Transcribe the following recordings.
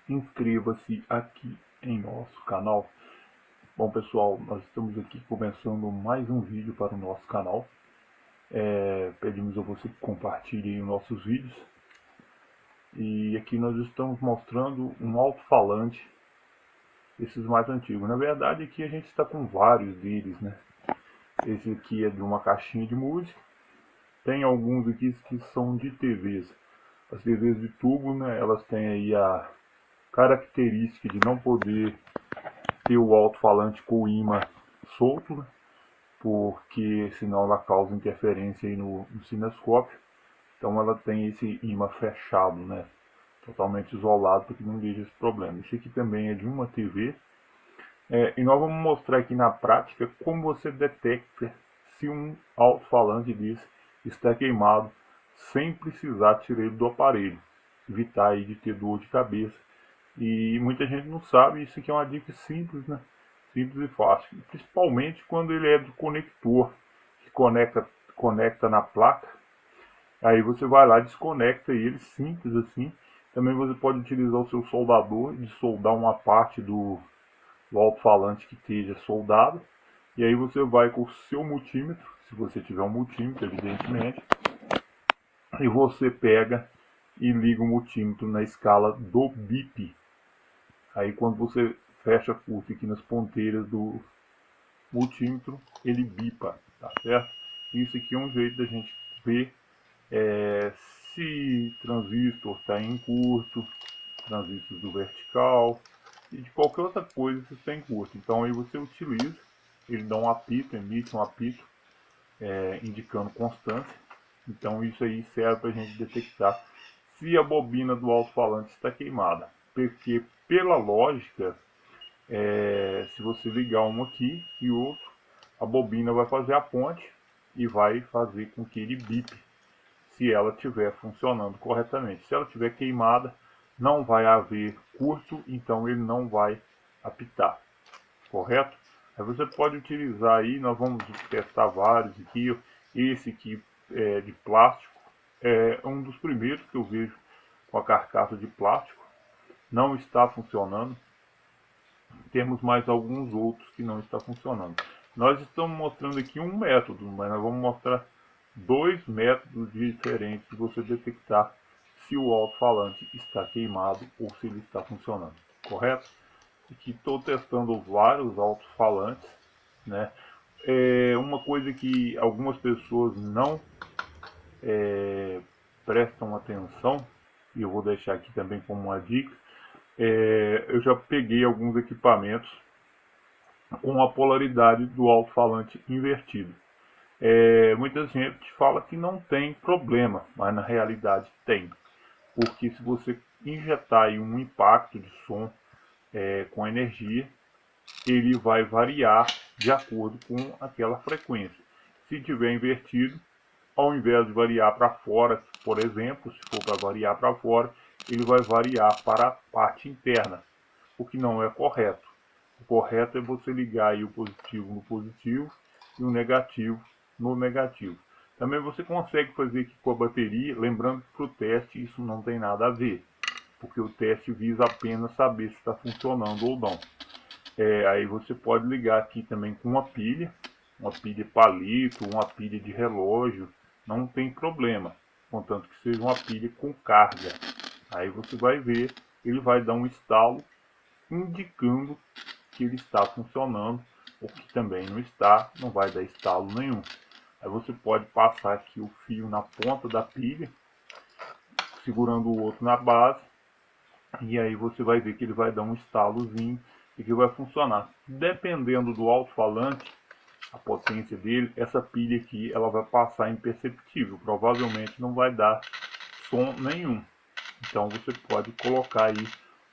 inscreva-se aqui em nosso canal. Bom pessoal, nós estamos aqui começando mais um vídeo para o nosso canal. Pedimos a você que compartilhe os nossos vídeos. E aqui nós estamos mostrando um alto-falante, esses mais antigos. Na verdade aqui a gente está com vários deles, né? Esse aqui é de uma caixinha de música. Tem alguns aqui que são de TVs. As TVs de tubo, né, elas têm aí a característica de não poder ter o alto-falante com o ímã solto, né, porque senão ela causa interferência aí no cinescópio. Então ela tem esse ímã fechado, né, totalmente isolado, para que não veja esse problema. Esse aqui também é de uma TV. E nós vamos mostrar aqui na prática como você detecta se um alto-falante desse está queimado sem precisar tirar ele do aparelho. Evitar aí de ter dor de cabeça. E muita gente não sabe, isso aqui é uma dica simples, né? Simples e fácil. Principalmente quando ele é do conector, que conecta na placa. Aí você vai lá, desconecta ele, simples assim. Também você pode utilizar o seu soldador de soldar uma parte do alto-falante que esteja soldado. E aí você vai com o seu multímetro, se você tiver um multímetro, evidentemente, e você pega e liga o multímetro na escala do bip. Aí quando você fecha curto aqui nas ponteiras do multímetro, ele bipa, tá certo? Isso aqui é um jeito da gente ver se transistor está em curto, transistor do vertical e de qualquer outra coisa se está em curto. Então aí você utiliza, ele dá um apito, emite um apito, indicando constância. Então isso aí serve para a gente detectar se a bobina do alto-falante está queimada. Porque pela lógica, se você ligar um aqui e outro, a bobina vai fazer a ponte e vai fazer com que ele bipe se ela estiver funcionando corretamente. Se ela estiver queimada, não vai haver curto, então ele não vai apitar, correto? Aí você pode utilizar aí, nós vamos testar vários aqui. Esse aqui é de plástico, é um dos primeiros que eu vejo com a carcaça de plástico, não está funcionando. Temos mais alguns outros que não está funcionando. Nós estamos mostrando aqui um método, mas nós vamos mostrar dois métodos diferentes de você detectar se o alto-falante está queimado ou se ele está funcionando, correto? Aqui estou testando vários alto-falantes, né? Uma coisa que algumas pessoas não prestam atenção, e eu vou deixar aqui também como uma dica, eu já peguei alguns equipamentos com a polaridade do alto-falante invertido. Muita gente fala que não tem problema, mas na realidade tem. Porque se você injetar aí um impacto de som com energia, ele vai variar de acordo com aquela frequência. Se tiver invertido, ao invés de variar para fora, por exemplo, se for para variar para fora, ele vai variar para a parte interna, o que não é correto. O correto é você ligar aí o positivo no positivo e o negativo no negativo. Também você consegue fazer aqui com a bateria, lembrando que para o teste isso não tem nada a ver, porque o teste visa apenas saber se está funcionando ou não. Aí você pode ligar aqui também com uma pilha palito, uma pilha de relógio, não tem problema, contanto que seja uma pilha com carga. Aí você vai ver, ele vai dar um estalo indicando que ele está funcionando, ou que também não está, não vai dar estalo nenhum. Aí você pode passar aqui o fio na ponta da pilha, segurando o outro na base, e aí você vai ver que ele vai dar um estalozinho e que vai funcionar. Dependendo do alto-falante, a potência dele, essa pilha aqui ela vai passar imperceptível, provavelmente não vai dar som nenhum. Então você pode colocar aí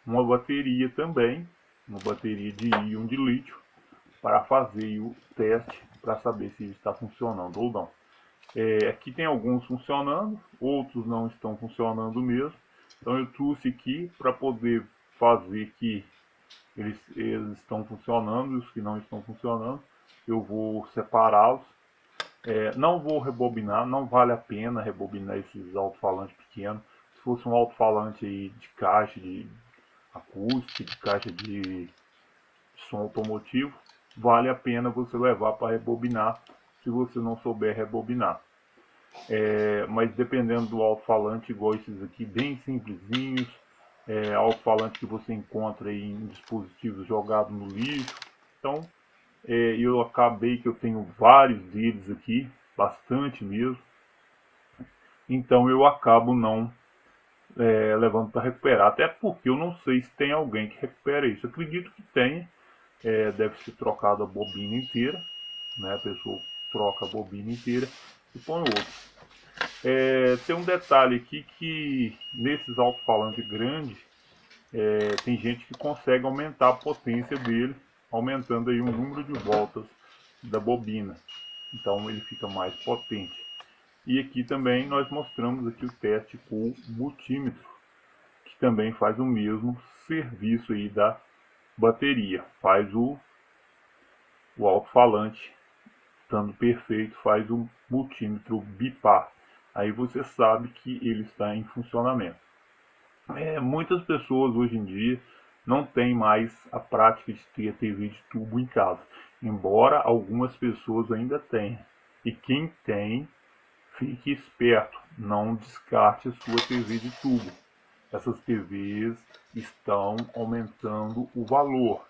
uma bateria também, uma bateria de íon de lítio, para fazer o teste para saber se está funcionando ou não. Aqui tem alguns funcionando, outros não estão funcionando mesmo. Então eu trouxe aqui para poder fazer que eles estão funcionando e os que não estão funcionando. Eu vou separá-los. Não vou rebobinar, não vale a pena rebobinar esses alto-falantes pequenos. Se fosse um alto-falante aí de caixa, acústica, de caixa de som automotivo, vale a pena você levar para rebobinar, se você não souber rebobinar. Mas dependendo do alto-falante, igual esses aqui, bem simplesinhos, alto-falante que você encontra em dispositivos jogados no lixo. Então, eu acabei que eu tenho vários deles aqui, bastante mesmo. Então eu acabo não levando para recuperar, até porque eu não sei se tem alguém que recupera isso. Acredito que tenha, deve ser trocada a bobina inteira, né? A pessoa troca a bobina inteira e põe outro. Tem um detalhe aqui que nesses alto-falantes grandes, tem gente que consegue aumentar a potência dele, aumentando aí o número de voltas da bobina. Então ele fica mais potente. E aqui também nós mostramos aqui o teste com o multímetro, que também faz o mesmo serviço aí da bateria. Faz o alto-falante, estando perfeito, faz o multímetro bipar. Aí você sabe que ele está em funcionamento. Muitas pessoas hoje em dia não têm mais a prática de ter TV de tubo em casa, embora algumas pessoas ainda tenham. E quem tem, fique esperto, não descarte a sua TV de tubo. Essas TVs estão aumentando o valor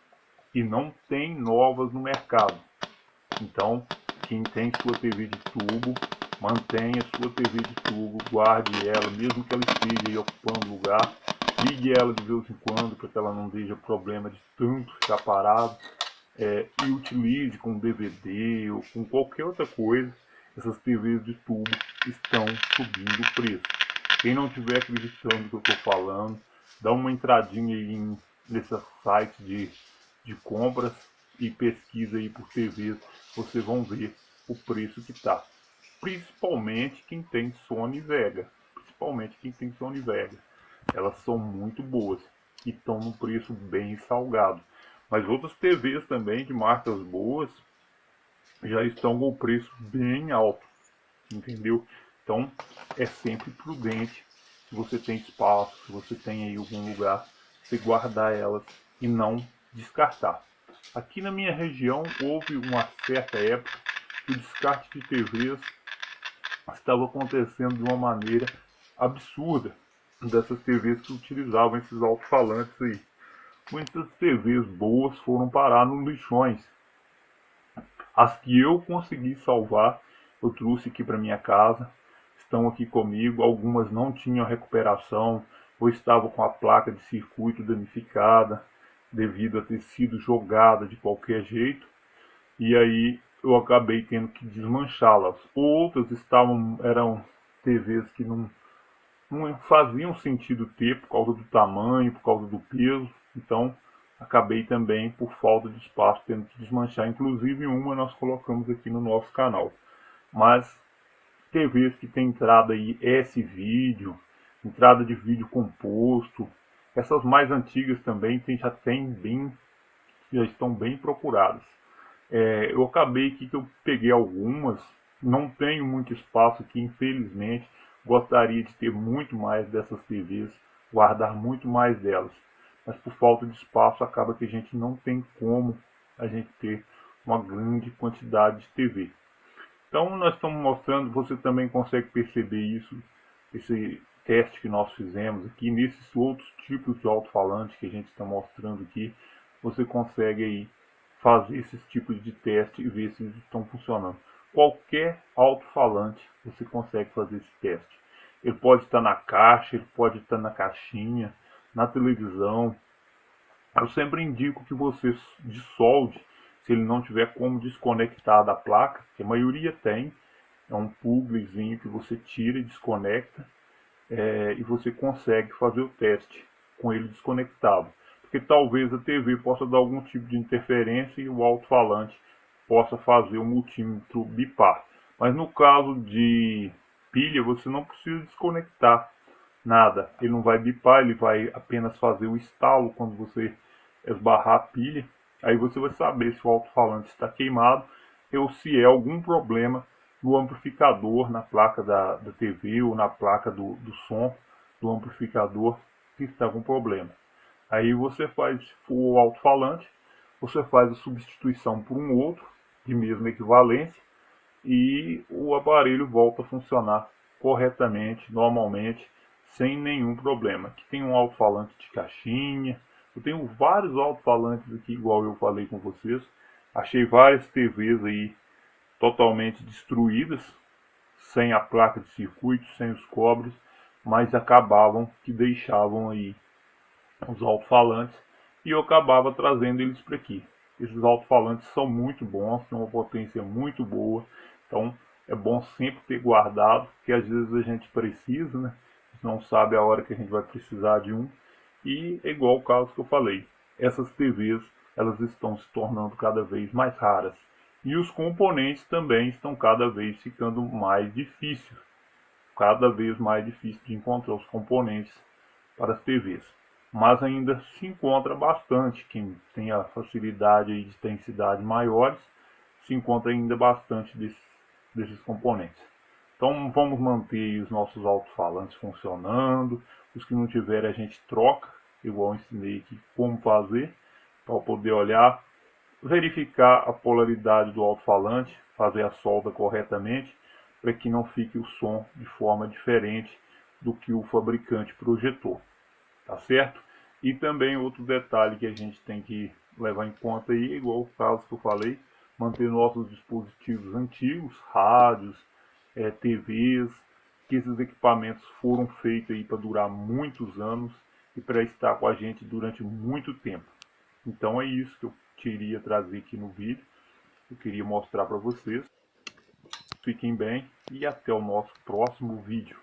e não tem novas no mercado. Então, quem tem sua TV de tubo, mantenha sua TV de tubo, guarde ela, mesmo que ela esteja aí ocupando lugar, ligue ela de vez em quando, para que ela não deixe problema de tanto ficar parado, e utilize com DVD ou com qualquer outra coisa. Essas TVs de tubo estão subindo o preço. Quem não estiver acreditando no que eu estou falando, dá uma entradinha aí nesses sites de compras e pesquisa aí por TVs, vocês vão ver o preço que está. Principalmente quem tem Sony Vega. Principalmente quem tem Sony Vega. Elas são muito boas e estão num preço bem salgado. Mas outras TVs também de marcas boas já estão com o preço bem alto, entendeu? Então é sempre prudente, se você tem espaço, se você tem aí algum lugar, você guardar elas e não descartar. Aqui na minha região houve uma certa época que o descarte de TVs estava acontecendo de uma maneira absurda, dessas TVs que utilizavam esses alto-falantes aí. Muitas TVs boas foram parar nos lixões. As que eu consegui salvar, eu trouxe aqui para minha casa, estão aqui comigo. Algumas não tinham recuperação ou estavam com a placa de circuito danificada devido a ter sido jogada de qualquer jeito. E aí eu acabei tendo que desmanchá-las. Outras eram TVs que não faziam sentido ter por causa do tamanho, por causa do peso. Então acabei também, por falta de espaço, tendo que desmanchar. Inclusive uma nós colocamos aqui no nosso canal. Mas TVs que tem entrada aí S-vídeo, entrada de vídeo composto, essas mais antigas também já estão bem procuradas. Eu acabei aqui que eu peguei algumas, não tenho muito espaço aqui, infelizmente. Gostaria de ter muito mais dessas TVs, guardar muito mais delas, mas por falta de espaço acaba que a gente não tem como a gente ter uma grande quantidade de TV. Então nós estamos mostrando, você também consegue perceber isso, esse teste que nós fizemos aqui, nesses outros tipos de alto-falante que a gente está mostrando aqui, você consegue aí fazer esses tipos de teste e ver se eles estão funcionando. Qualquer alto-falante você consegue fazer esse teste. Ele pode estar na caixa, ele pode estar na caixinha, na televisão. Eu sempre indico que você dissolve, se ele não tiver como desconectar da placa, que a maioria tem, é um plugzinho que você tira e desconecta, e você consegue fazer o teste com ele desconectado. Porque talvez a TV possa dar algum tipo de interferência e o alto-falante possa fazer o multímetro bipar. Mas no caso de pilha, você não precisa desconectar nada. Ele não vai bipar, ele vai apenas fazer o estalo quando você esbarrar a pilha. Aí você vai saber se o alto-falante está queimado ou se é algum problema no amplificador, na placa da TV ou na placa do som do amplificador que está com problema. Aí você faz, se for o alto-falante, você faz a substituição por um outro de mesma equivalência e o aparelho volta a funcionar corretamente, normalmente, sem nenhum problema. Aqui tem um alto-falante de caixinha, eu tenho vários alto-falantes aqui, igual eu falei com vocês. Achei várias TVs aí totalmente destruídas, sem a placa de circuito, sem os cobres, mas acabavam que deixavam aí os alto-falantes e eu acabava trazendo eles para aqui. Esses alto-falantes são muito bons, têm uma potência muito boa, então é bom sempre ter guardado, porque às vezes a gente precisa, né? A gente não sabe a hora que a gente vai precisar de um. E é igual o caso que eu falei, essas TVs elas estão se tornando cada vez mais raras. E os componentes também estão cada vez ficando mais difíceis, cada vez mais difícil de encontrar os componentes para as TVs. Mas ainda se encontra bastante, quem tem a facilidade de densidade maiores, se encontra ainda bastante desses componentes. Então vamos manter os nossos alto-falantes funcionando, os que não tiverem a gente troca, igual eu ensinei aqui como fazer, para poder olhar, verificar a polaridade do alto-falante, fazer a solda corretamente, para que não fique o som de forma diferente do que o fabricante projetou, tá certo? E também outro detalhe que a gente tem que levar em conta aí, igual o caso que eu falei, manter nossos dispositivos antigos, rádios, TVs, que esses equipamentos foram feitos aí para durar muitos anos e para estar com a gente durante muito tempo. Então é isso que eu queria trazer aqui no vídeo, eu queria mostrar para vocês. Fiquem bem e até o nosso próximo vídeo.